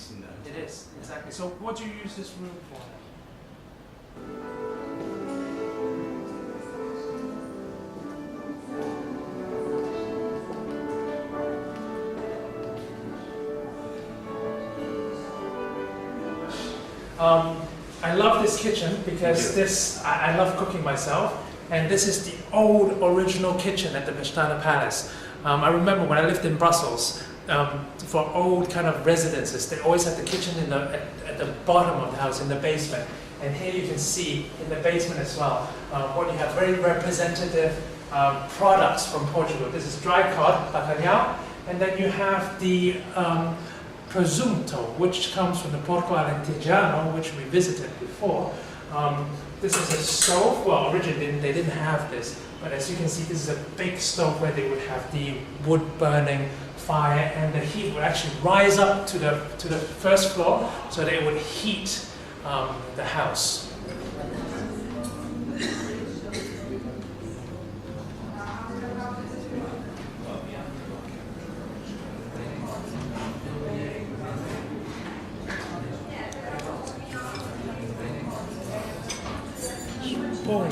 space in there. It is, exactly. So what do you use this room for? I love this kitchen because I love cooking myself, and this is the old original kitchen at the Mestana Palace. I remember when I lived in Brussels, for old kind of residences, they always had the kitchen at the bottom of the house, in the basement. And here you can see in the basement as well, what you have very representative products from Portugal. This is dry cod, bacalhau, and then you have the presunto, which comes from the Portugal and Tejo, which we visited before. This is a stove. Well, originally they didn't have this, but as you can see, this is a big stove where they would have the wood burning fire, and the heat would actually rise up to the first floor, so they would heat the house. Boom.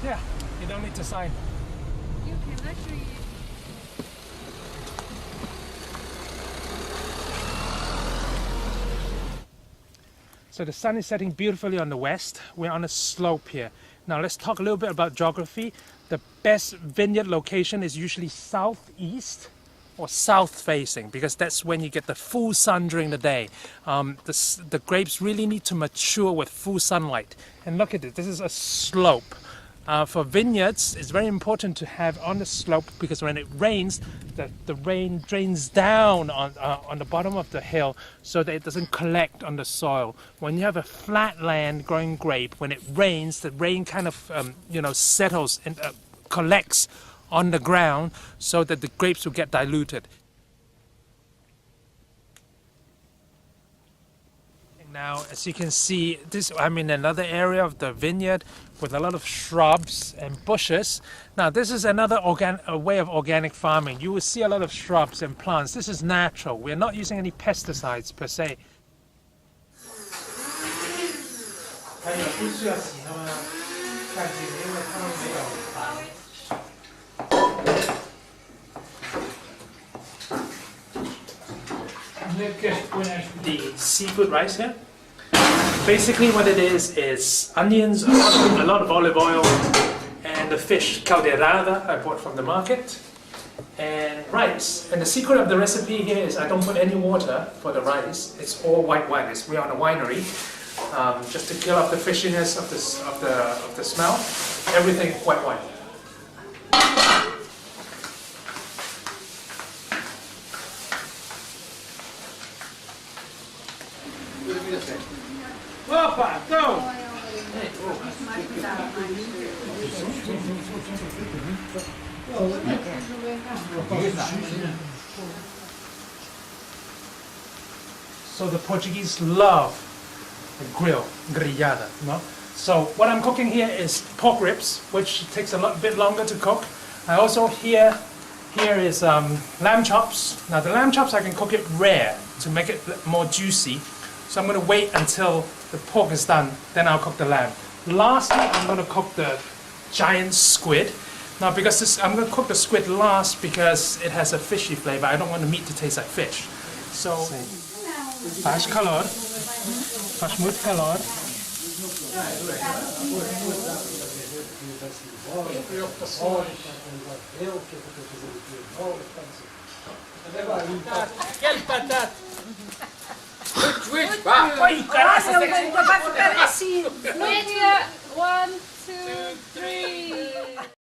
Yeah, you don't need to sign. You can actually. So the sun is setting beautifully on the west. We're on a slope here. Now let's talk a little bit about geography. The best vineyard location is usually southeast or south facing, because that's when you get the full sun during the day. The grapes really need to mature with full sunlight. And look at it, this is a slope. For vineyards, it's very important to have on the slope, because when it rains, the rain drains down on the bottom of the hill so that it doesn't collect on the soil. When you have a flat land growing grape, when it rains, the rain kind of settles and collects on the ground so that the grapes will get diluted. Now, as you can see, I'm in another area of the vineyard with a lot of shrubs and bushes. Now, this is another way of organic farming. You will see a lot of shrubs and plants. This is natural. We're not using any pesticides per se. The seafood rice here. Basically what it is onions, a lot of olive oil, and the fish calderada I bought from the market, and rice. And the secret of the recipe here is I don't put any water for the rice. It's all white wine. We're on a winery, just to kill off the fishiness of the smell. Everything white wine. Opa, go! So the Portuguese love the grillada, no? So what I'm cooking here is pork ribs, which takes a bit longer to cook. I also here is lamb chops. Now the lamb chops I can cook it rare to make it more juicy. So I'm going to wait until the pork is done, then I'll cook the lamb. Lastly, I'm going to cook the giant squid. Now, because I'm going to cook the squid last because it has a fishy flavor. I don't want the meat to taste like fish. So, faz calor, faz muito calor. Aquele patata. Switch, vai ficar assim. Media, 1, 2, 3.